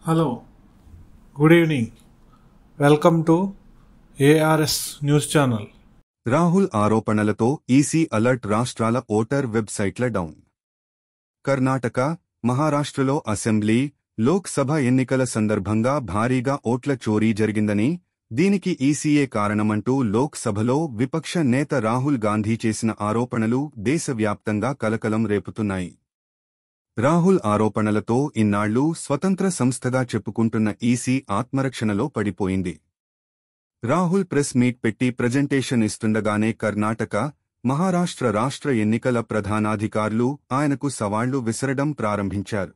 Hello, good evening. Welcome to ARS News Channel. Rahul ఆరోపణలతో EC alert రాష్ట్రాల voter వెబ్సైట్ల down. Karnataka, మహారాష్ట్రలో assembly, Lok Sabha ఎన్నికల సందర్భంగా భారీగా ఓట్ల చోరీ జరిగిందని, దీనికి ఈసీయే కారణమంటూ లోక్ సభలో విపక్ష నేత రాహుల్ గాంధీ చేసిన ఆరోపణలు దేశవ్యాప్తంగా కలకలం రేపుతున్నాయి. రాహుల్ ఆరోపణలతో ఇన్నాళ్లు స్వతంత్ర సంస్థగా చెప్పుకుంటున్న ఈసీ ఆత్మరక్షణలో పడిపోయింది. రాహుల్ ప్రెస్ మీట్ పెట్టి ప్రజెంటేషన్ ఇస్తుండగానే కర్ణాటక, మహారాష్ట్ర రాష్ట్ర ఎన్నికల ప్రధానాధికారులు ఆయనకు సవాళ్లు విసరడం ప్రారంభించారు.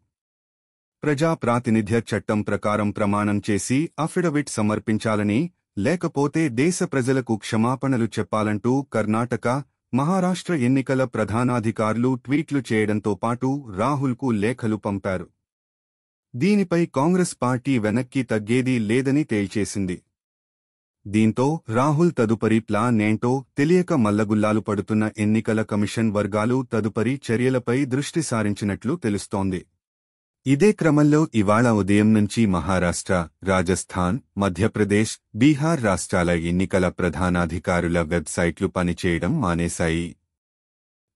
ప్రజా ప్రాతినిధ్య చట్టం ప్రకారం ప్రమాణం చేసి అఫిడవిట్ సమర్పించాలని, లేకపోతే దేశ ప్రజలకు క్షమాపణలు చెప్పాలంటూ కర్ణాటక, మహారాష్ట్ర ఎన్నికల ప్రధానాధికారులు ట్వీట్లు చేయడంతో పాటు రాహుల్కు లేఖలు పంపారు. దీనిపై కాంగ్రెస్ పార్టీ వెనక్కి తగ్గేదీ లేదని తేల్చేసింది. దీంతో రాహుల్ తదుపరి ప్లాన్ ఏంటో తెలియక మల్లగుల్లాలు పడుతున్న ఎన్నికల కమిషన్ వర్గాలు తదుపరి చర్యలపై దృష్టి సారించినట్లు తెలుస్తోంది. ఇదే క్రమంలో ఇవాళ ఉదయం నుంచి మహారాష్ట్ర, రాజస్థాన్, మధ్యప్రదేశ్, బీహార్ రాష్ట్రాల ఎన్నికల ప్రధానాధికారుల వెబ్సైట్లు పనిచేయడం మానేశాయి.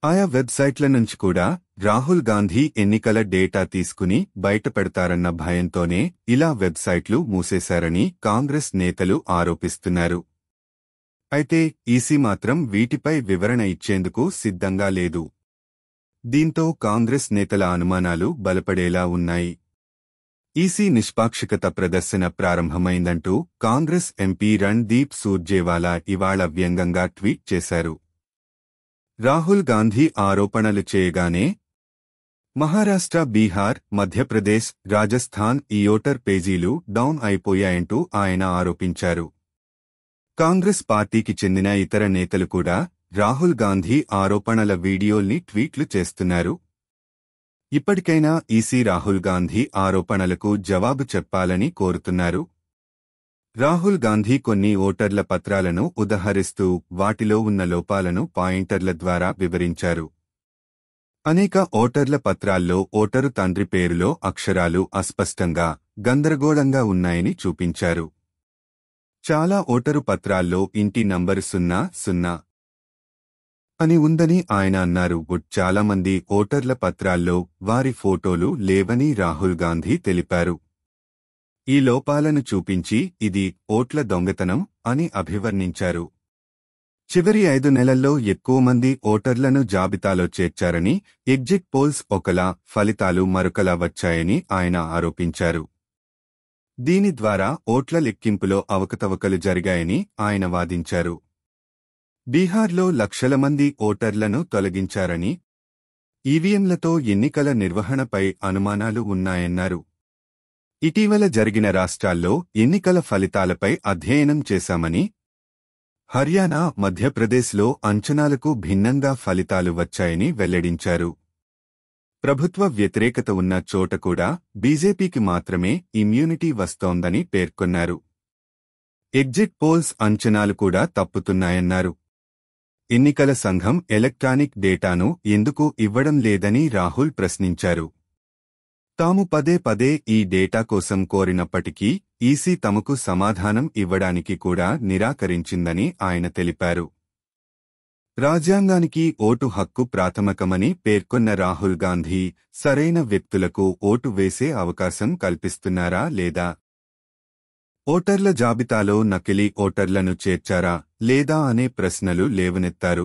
ఆయా వెబ్సైట్ల నుంచి కూడా రాహుల్ గాంధీ ఎన్నికల డేటా తీసుకుని బయటపెడతారన్న భయంతోనే ఇలా వెబ్సైట్లు మూసేశారని కాంగ్రెస్ నేతలు ఆరోపిస్తున్నారు. అయితే ఈసీ మాత్రం వీటిపై వివరణ ఇచ్చేందుకు సిద్ధంగా లేదు. దీంతో కాంగ్రెస్ నేతల అనుమానాలు బలపడేలా ఉన్నాయి. ఈసీ నిష్పాక్షికత ప్రదర్శన ప్రారంభమైందంటూ కాంగ్రెస్ ఎంపీ రణ్దీప్ సూర్జేవాలా ఇవాళ వ్యంగ్యంగా ట్వీట్ చేశారు. రాహుల్ గాంధీ ఆరోపణలు చేయగానే మహారాష్ట్ర, బీహార్, మధ్యప్రదేశ్, రాజస్థాన్ ఈ ఓటర్ పేజీలు డౌన్ అయిపోయాయంటూ ఆయన ఆరోపించారు. కాంగ్రెస్ పార్టీకి చెందిన ఇతర నేతలు కూడా రాహుల్ గాంధీ ఆరోపణల వీడియోల్ని ట్వీట్లు చేస్తున్నారు. ఇప్పటికైనా ఈసీ రాహుల్ గాంధీ ఆరోపణలకు జవాబు చెప్పాలని కోరుతున్నారు. రాహుల్ గాంధీ కొన్ని ఓటర్ల పత్రాలను ఉదహరిస్తూ వాటిలో ఉన్న లోపాలను పాయింటర్ల ద్వారా వివరించారు. అనేక ఓటర్ల పత్రాల్లో ఓటరు తండ్రి పేరులో అక్షరాలు అస్పష్టంగా, గందరగోళంగా ఉన్నాయని చూపించారు. చాలా ఓటరు పత్రాల్లో ఇంటి నంబరు 00 అని ఉందని ఆయన అన్నారు. చాలామంది ఓటర్ల పత్రాల్లో వారి ఫోటోలు లేవని రాహుల్ గాంధీ తెలిపారు. ఈ లోపాలను చూపించి ఇది ఓట్ల దొంగతనం అని అభివర్ణించారు. చివరి 5 నెలల్లో ఎక్కువ మంది ఓటర్లను జాబితాలో చేర్చారని, ఎగ్జిట్ పోల్స్ ఒకలా, ఫలితాలు మరొకలా వచ్చాయని ఆయన ఆరోపించారు. దీని ద్వారా ఓట్ల లెక్కింపులో అవకతవకలు జరిగాయని ఆయన వాదించారు. బీహార్లో లక్షల మంది ఓటర్లను తొలగించారని, ఈవీఎంలతో ఎన్నికల నిర్వహణపై అనుమానాలు ఉన్నాయన్నారు. ఇటీవల జరిగిన రాష్ట్రాల్లో ఎన్నికల ఫలితాలపై అధ్యయనం చేశామని, హర్యానా, మధ్యప్రదేశ్లో అంచనాలకు భిన్నంగా ఫలితాలు వచ్చాయని వెల్లడించారు. ప్రభుత్వ వ్యతిరేకత ఉన్న చోట కూడా బీజేపీకి మాత్రమే ఇమ్యూనిటీ వస్తోందని పేర్కొన్నారు. ఎగ్జిట్ పోల్స్ అంచనాలు కూడా తప్పుతున్నాయన్నారు. ఎన్నికల సంఘం ఎలక్ట్రానిక్ డేటాను ఎందుకు ఇవ్వడం లేదని రాహుల్ ప్రశ్నించారు. తాము పదే పదే ఈ డేటా కోసం కోరినప్పటికీ ఈసీ తమకు సమాధానం ఇవ్వడానికి కూడా నిరాకరించిందని ఆయన తెలిపారు. రాజ్యాంగానికి ఓటు హక్కు ప్రాథమికమని పేర్కొన్న రాహుల్ గాంధీ సరైన వ్యక్తులకు ఓటు వేసే అవకాశం కల్పిస్తున్నారా లేదా, ఓటర్ల జాబితాలో నకిలీ ఓటర్లను చేర్చారా లేదా అనే ప్రశ్నలు లేవనెత్తారు.